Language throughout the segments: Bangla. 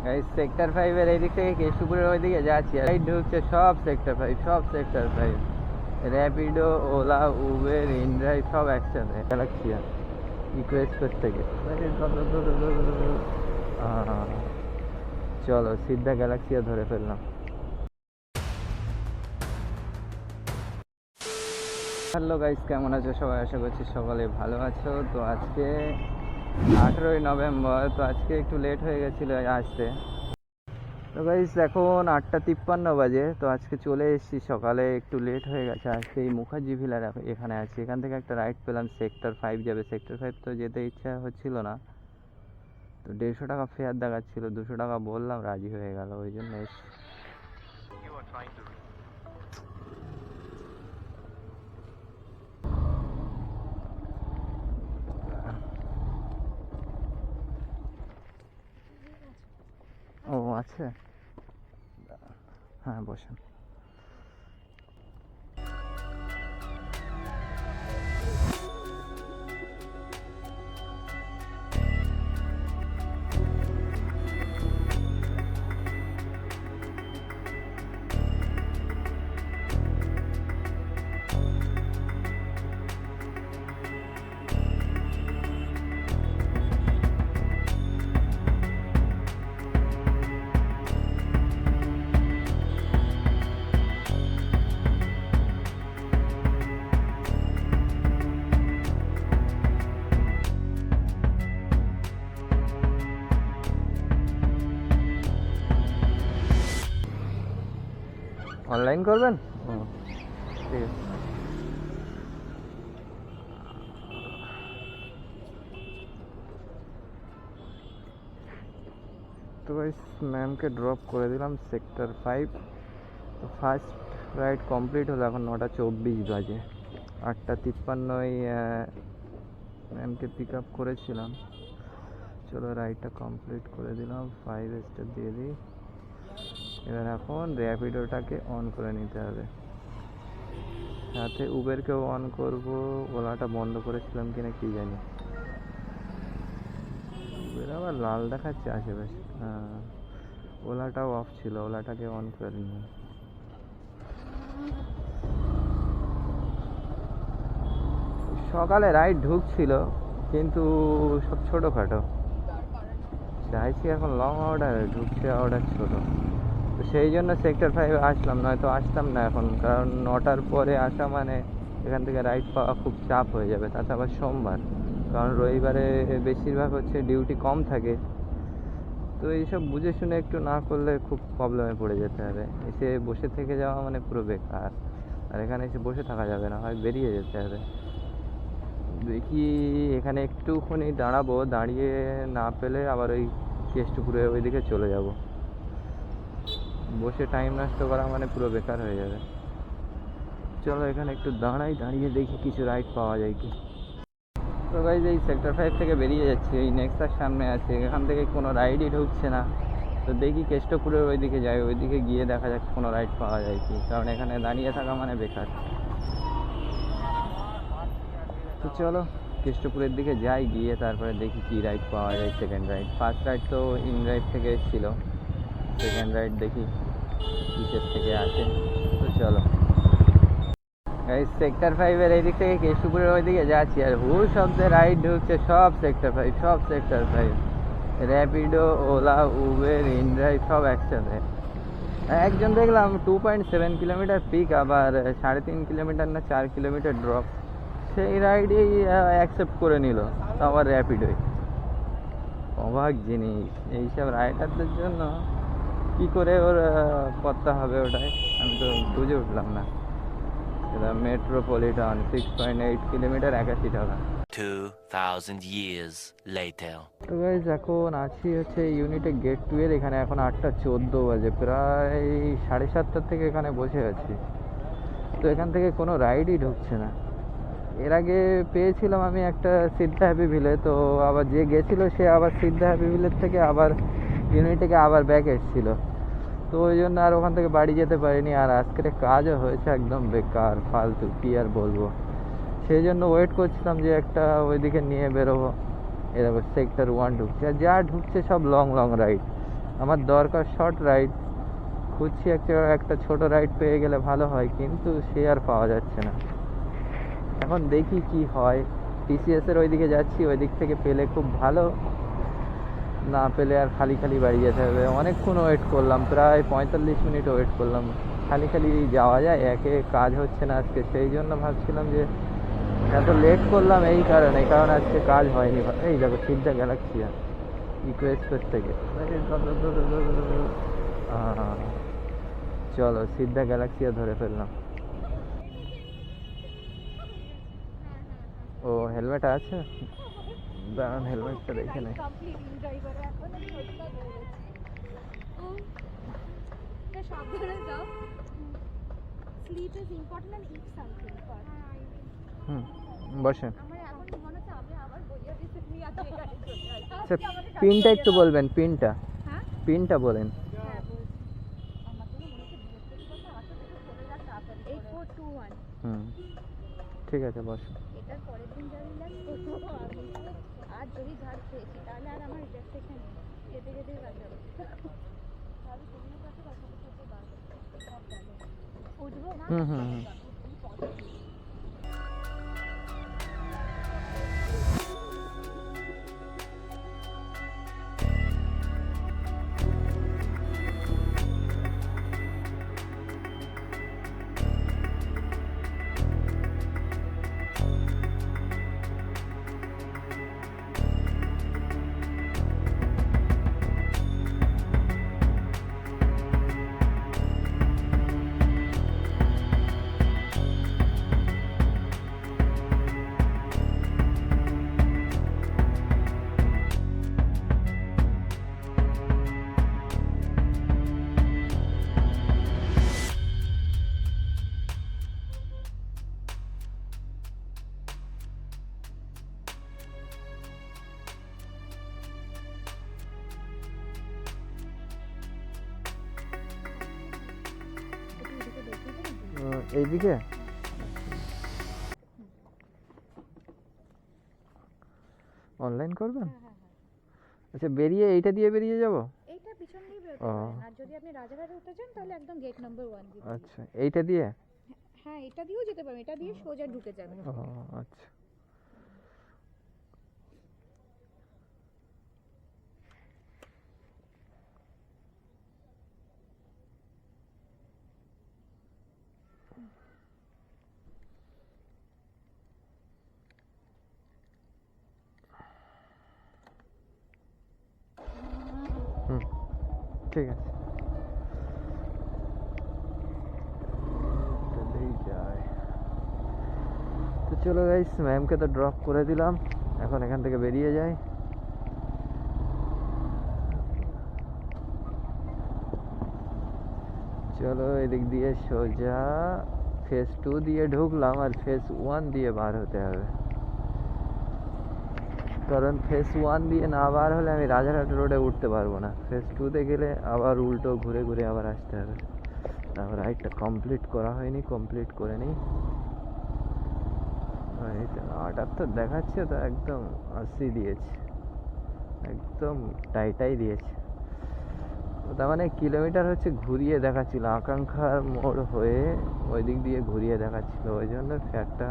গাইস সেক্টর 5 এর এই দিক থেকে কেষ্টপুরের ওইদিকে যাচ্ছি, আর ঢুকছে সব সেক্টর 5, সব sector 5, Rapido, OLA, Uber, inDrive সব একসাথে। গ্যালাক্সিয়া ইকো এক্সপ্রেস থেকে চলো সিদ্ধা গ্যালাক্সিয়া ধরে ফেললাম। হ্যালো গাইস, কেমন আছো সবাই? আশা করছি সকালে ভালো আছো। তো আজকে 18ই নভেম্বর, তো আজকে একটু লেট হয়ে গেছিলো আসতে। তো গাইস এখন 8:53 বাজে, তো আজকে চলে এসেছি সকালে, একটু লেট হয়ে গেছে। আজকে এই মুখার্জি ভিলার এখানে আছি, এখান থেকে একটা রাইড পেলাম, সেক্টর 5 যাবে। সেক্টর 5 তো যেতে ইচ্ছা হচ্ছিল না, তো 150 টাকা ফেয়ার দেখাচ্ছিল, 200 টাকা বললাম, রাজি হয়ে গেল, ওই জন্য এসছি। ও আছে, হ্যাঁ বসেন। অনলাইন করবেন? ও ঠিক আছে। তো গাইস ম্যামকে ড্রপ করে দিলাম সেক্টর 5। তো ফার্স্ট রাইড কমপ্লিট হলো, এখন 9:24 বাজে। 8:53 ম্যামকে পিক আপ করেছিলাম। চলো রাইডটা কমপ্লিট করে দিলাম, 5 স্টার দিয়ে দিই। এবার এখন র্যাপিডোটাকে অন করে নিতে হবে, সাথে উবেরকেও অন করব। ওলাটা বন্ধ করেছিলাম কিনা কি জানি, উবের আবার লাল দেখাচ্ছে আশেপাশে। হ্যাঁ, ওলাটাও অফ ছিল, ওলাটাকে অন করে নিলাম। সকালে রাইড ঢুকছিল, কিন্তু সব ছোটোখাটো। চাইছি এখন লং অর্ডার, ঢুকছে অর্ডার ছোট, তো সেই জন্য সেক্টর 5 আসলাম, নয়তো আসতাম না এখন। কারণ 9টার পরে আসা মানে এখান থেকে রাইড পাওয়া খুব চাপ হয়ে যাবে, তাতে আবার সোমবার, কারণ রবিবারে বেশিরভাগ হচ্ছে ডিউটি কম থাকে। তো এইসব বুঝে শুনে একটু না করলে খুব প্রবলেমে পড়ে যেতে হবে। এসে বসে থেকে যাওয়া মানে পুরো বেকার, আর এখানে এসে বসে থাকা যাবে না, হয় বেরিয়ে যেতে হবে। দেখি এখানে একটুখানি দাঁড়াবো, দাঁড়িয়ে না পেলে আবার ওই কেষ্টপুরে ওইদিকে চলে যাব। বসে টাইম নষ্ট করা মানে পুরো বেকার হয়ে যাবে। চলো এখানে একটু দাঁড়াই, দাঁড়িয়ে দেখি কিছু রাইড পাওয়া যায় কি। তো গাইজ এই সেক্টর 5 থেকে বেরিয়ে যাচ্ছি, এই নেক্সার সামনে আছে, এখান থেকে কোনো রাইডই ঢুকছে না। তো দেখি কেষ্টপুরের ওইদিকে যাই, ওইদিকে গিয়ে দেখা যাক কোনো রাইড পাওয়া যায় কি, কারণ এখানে দাঁড়িয়ে থাকা মানে বেকার। তো চলো কেষ্টপুরের দিকে যাই, গিয়ে তারপরে দেখি কি রাইড পাওয়া যায়। সেকেন্ড রাইড, ফার্স্ট রাইড তো ইন রাইড থেকে এসেছিলো, সেকেন্ড রাইড দেখি কিসের থেকে আসে। তো চলো গাইস সেক্টর 5 এর এই দিক থেকে কেষ্টপুরের ওইদিকে যাচ্ছি, আর হু শব্দে রাইড ঢুকছে সব সেক্টর 5, সব sector 5, Rapido, OLA, Uber, inDrive সব একসাথে। একজন দেখলাম 2.7 কিলোমিটার পিক, আবার 3.5 কিলোমিটার না 4 কিলোমিটার ড্রপ, সেই রাইডেই অ্যাকসেপ্ট করে নিল, আবার র্যাপিডোই। অবাক জিনিস, এইসব রাইডারদের জন্য কি করে ওর করতে হবে ওটাই আমি তো বুঝে উঠলাম না। এটা মেট্রোপলিটন 6.8 কিলোমিটার, 81 টাকা। 2000 years later. তো গাইজ এখন আছি হচ্ছে ইউনিটের গেট 2 এর এখানে, এখন 8:14 বাজে, প্রায় 7:30 থেকে এখানে বসে আছি। তো এখান থেকে কোনো রাইডই ঢুকছে না। এর আগে পেয়েছিলাম আমি একটা সিদ্ধা হ্যাপি ভিলে, তো আবার যে গেছিল সে আবার সিদ্ধা হ্যাপি ভিলের থেকে আবার ইউনিটেকে আবার ব্যাক এসেছিলো, তো ওই জন্য আর ওখান থেকে বাড়ি যেতে পারিনি। আর আজকের কাজও হয়েছে একদম বেকার ফালতু, কী আর বলবো। সেই জন্য ওয়েট করছিলাম যে একটা ওইদিকে নিয়ে বেরোবো। এরকম সেক্টর 1 ঢুকছে, আর যা ঢুকছে সব লং লং রাইড, আমার দরকার শর্ট রাইড, খুঁজছি একটা ছোট রাইড পেয়ে গেলে ভালো হয়, কিন্তু সে আর পাওয়া যাচ্ছে না। এখন দেখি কি হয়। টিসিএস এর ওইদিকে যাচ্ছি, ওই দিক থেকে পেলে খুব ভালো, না পেলে আর খালি খালি বাড়ি যেতে হবে। অনেকক্ষণ ওয়েট করলাম, প্রায় 45 মিনিট ওয়েট করলাম। খালি খালি যাওয়া যায়? একে কাজ হচ্ছে না আজকে, সেই জন্য ভাবছিলাম যে এত লেট করলাম এই কারণে আজকে কাজ হয়নি। এই দেখো সিদ্ধা গ্যালাক্সিয়া ইকো এক্সপ্রেস থেকে। চলো সিদ্ধা গ্যালাক্সিয়া ধরে ফেললাম। ও হেলমেট আছে, দাঁড়ান হেলমেটটা দেখে নেই। সাবধানে যাও। Sleep is important and it something first. বসেন। আমার এখন মনে হচ্ছে আমি আবার বইয়া দিতে নিয়ে আছে এখানে চলে আসি। আচ্ছা পিনটা একটু বলবেন, পিনটা হ্যাঁ পিনটা বলেন। হ্যাঁ বলছি। আমার তো মনে হচ্ছে বৃহস্পতিবার আসলে তো চলে যা তাড়াতাড়ি 8421। ঠিক আছে বসো। এটার পরের দিন যা রিল্যাক্স করবো আমি। আর যদি ঝাড় খেয়েছি তাহলে আর আমার রিল্যাক্সেশন নেই, যেতে যেতেই বাঁচাবো। তাহলে তোমার কাছে বাঁচাতে করতে পারবো সব জানো। উঠবো না। এইদিকে অনলাইন করবেন? আচ্ছা বেরিয়ে এইটা দিয়ে বেরিয়ে যাব? এইটা পিছন দিয়ে বেরোতে পারেন, আর যদি আপনি রাজারহাটে উঠতে চান তাহলে একদম গেট নাম্বার 1 দিয়ে। আচ্ছা এইটা দিয়ে? হ্যাঁ এটা দিয়েও যেতে পারেন, এটা দিয়ে সোজা ঢুকে যাবেন। আচ্ছা ঠিক আছে। তো চলো গাইস, ম্যামকে তো ড্রপ করে দিলাম, এখন এখান থেকে বেরিয়ে যাই। চলো এদিক দিয়ে সোজা ফেজ 2 দিয়ে ঢুকলাম, আর ফেজ 1 দিয়ে বার হতে হবে, কারণ ফেজ 1 দিয়ে না বার হলে আমি রাজারহাট রোডে উঠতে পারবো না। ফেজ 2তে গেলে আবার উল্টো ঘুরে ঘুরে আবার আসতে হবে। তারপর রাইডটা কমপ্লিট করা হয়নি, কমপ্লিট করে নিই। 78 দেখাচ্ছে তো, একদম 80 দিয়েছে, একদম টাইটাই দিয়েছে। তার মানে কিলোমিটার হচ্ছে ঘুরিয়ে দেখাচ্ছিল, আকাঙ্ক্ষার মোড় হয়ে ওই দিক দিয়ে ঘুরিয়ে দেখাচ্ছিল, ওই জন্য ফ্যাটটা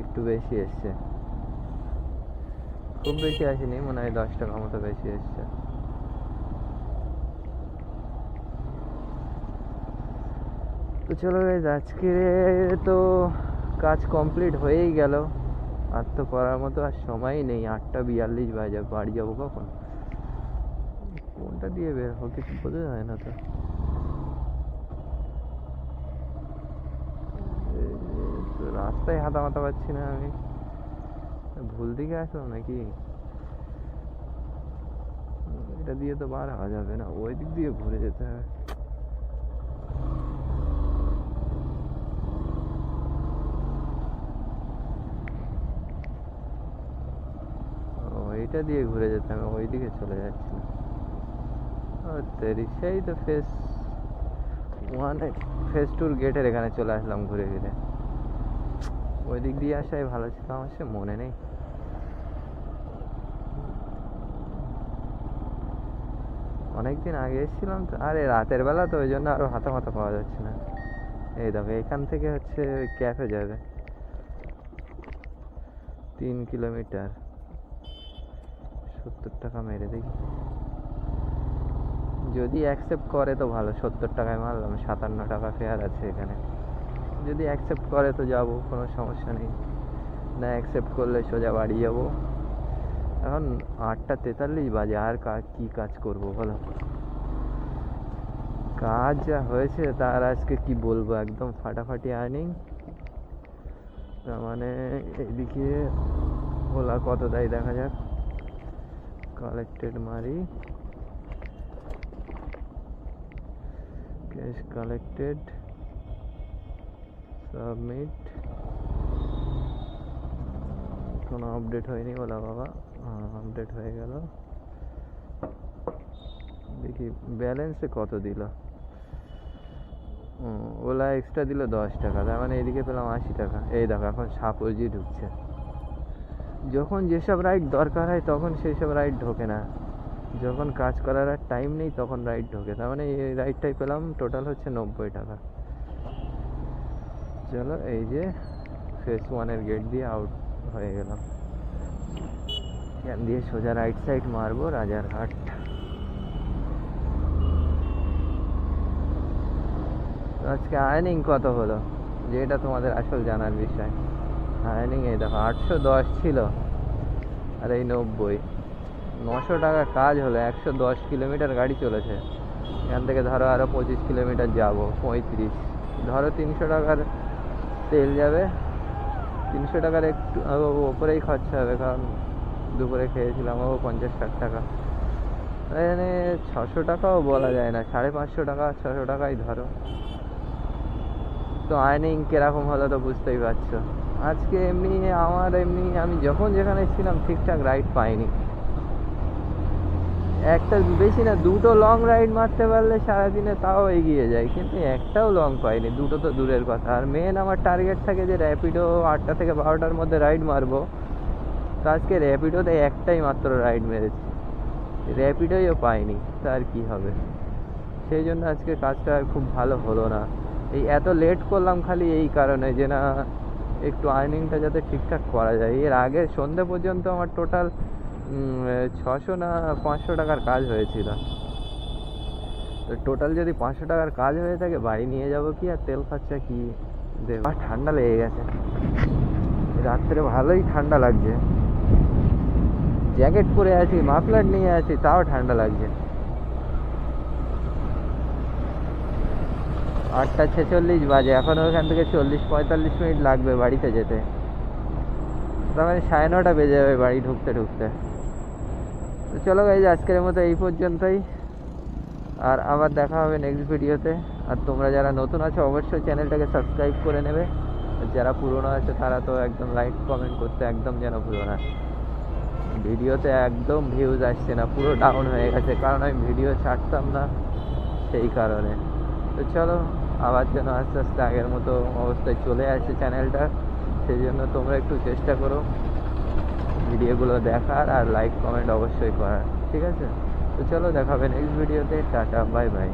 একটু বেশি এসছে। খুব বেশি আসেনি, মনে হয় 10 টাকা মতো বেশি এসছে। তো চলো গাইস, আজকে তো কাজ কমপ্লিট হয়েই গেল, আর তো করার মতো আর সময়ই নেই। 8:42 বাজে, বাড়ি যাবো কখন? কোনটা দিয়ে বের হবো কিছু বোঝা যায় না তো। রাস্তায় হাতা মাতা পাচ্ছি না আমি, ভুল দিকে আসলাম নাকি? এটা দিয়ে তো বার হওয়া যাবে না, ওই দিক দিয়ে ঘুরে যেতে হবে। ওইটা দিয়ে ঘুরে যেতে হবে, ওই দিকে চলে যাচ্ছি না। সেই তো ফেজ 1 ফেজ 2 গেটের এখানে চলে আসলাম ঘুরে ফিরে। ওই দিক দিয়ে আসাই ভালো ছিল, আমার সে মনে নেই। অনেকদিন আগে এসেছিলাম তো, আরে রাতের বেলা তো ওই জন্য আরো হাতা মাথা পাওয়া যাচ্ছে না। এই দেখো এখান থেকে হচ্ছে ক্যাফে যাবে 3 কিলোমিটার, 70 টাকা মেরে দেখি, যদি অ্যাকসেপ্ট করে তো ভালো। 70 টাকায় মারলাম, 57 টাকা ফেয়ার আছে এখানে। যদি অ্যাকসেপ্ট করে তো যাবো, কোনো সমস্যা নেই। না অ্যাকসেপ্ট করলে সোজা বাড়ি যাবো। এখন 8:43 বাজে, আর কি কাজ করব বলো? কাজ যা হয়েছে তার আজকে কি বলবো, একদম ফাটাফাটি আর্নিং। তার মানে এদিকে ওলা কত দেয় দেখা যাক। কালেক্টেড মারি, ক্যাশ কালেক্টেড, সাবমিট। কোনো আপডেট হয়নি ওলা বাবা, আপডেট হয়ে গেল। দেখি ব্যালেন্সে কত দিল। ওলা এক্সট্রা দিল 10 টাকা, তার মানে এদিকে পেলাম 80 টাকা। এই দেখো এখন সাপোজি ঢুকছে। যখন যেসব রাইড দরকার হয় তখন সেই সব রাইড ঢোকে না, যখন কাজ করার আর টাইম নেই তখন রাইড ঢোকে। তার মানে এই রাইডটাই পেলাম, টোটাল হচ্ছে 90 টাকা। চলো এই যে ফেস 1-এর গেট দিয়ে আউট হয়ে গেলাম। এখান দিয়ে সোজা রাইট সাইড মারবো রাজারহাট। আজকে আর্নিং কত হলো, যেটা তোমাদের আসল জানার বিষয়। আর্নিং এই দেখো 810 ছিল, আর এই 90, 900 টাকা কাজ হলো। 110 কিলোমিটার গাড়ি চলেছে। এখান থেকে ধরো আরো 25 কিলোমিটার যাবো, 35, ধরো 300 টাকার তেল যাবে। 300 টাকার একটু ওপরেই খরচা হবে, কারণ দুপুরে খেয়েছিলাম 50-60 টাকা। এখানে 600 টাকাও বলা যায় না, 550 টাকা 600 টাকাই ধরো। তো আর্নিং কিরকম হলো তো বুঝতেই পারছো। আজকে এমনি আমি যখন যেখানে ছিলাম ঠিকঠাক রাইড পাইনি। একটা বেশি না, 2টো লং রাইড মারতে পারলে সারাদিনে তাও এগিয়ে যায়, কিন্তু একটাও লং পাইনি। 2টো তো দূরের কথা। আর মেন আমার টার্গেট থাকে যে র্যাপিডো 8টা থেকে 12টার মধ্যে রাইড মারবো। তো আজকে র্যাপিডোতে একটাই মাত্র রাইড মেরেছি, র্যাপিডোও পাইনি। তা আর কি হবে, সেই জন্য আজকে কাজটা আর খুব ভালো হলো না। এই এত লেট করলাম খালি এই কারণে যে না, একটু আর্নিংটা যাতে ঠিকঠাক করা যায়। এর আগে সন্ধ্যে পর্যন্ত আমার টোটাল 600 না 500 টাকার কাজ হয়েছিল। তো টোটাল যদি 500 টাকার কাজ হয়ে থাকে, বাড়ি নিয়ে যাব কি আর তেল খরচা কি দেব। আর ঠান্ডা লেগে গেছে, রাত্রে ভালোই ঠান্ডা লাগছে। জ্যাকেট পরে আছি, মাফলার নিয়ে আছি, তাও ঠান্ডা লাগছে। 8:46 বাজে, এখনো ওখান থেকে 40-45 মিনিট লাগবে বাড়িতে যেতে। তার মানে 9:30 বেজে যাবে বাড়ি ঢুকতে ঢুকতে। তো চলো গাইজ, আজকের মতো এই পর্যন্তই। আর আবার দেখা হবে নেক্সট ভিডিওতে। আর তোমরা যারা নতুন আছো অবশ্যই চ্যানেলটাকে সাবস্ক্রাইব করে নেবে। আর যারা পুরনো আছে তারা তো একদম লাইক কমেন্ট করতে একদম যেন ভুলো না। ভিডিওতে একদম ভিউজ আসছে না, পুরো ডাউন হয়ে গেছে, কারণ আমি ভিডিও ছাড়তাম না সেই কারণে। তো চলো আবার যেন আস্তে আস্তে আগের মতো অবস্থায় চলে আসে চ্যানেলটা। সেই জন্য তোমরা একটু চেষ্টা করো ভিডিওগুলো দেখার, আর লাইক কমেন্ট অবশ্যই করার, ঠিক আছে? তো চলো দেখা হবে নেক্সট ভিডিওতে। Tata, bye bye.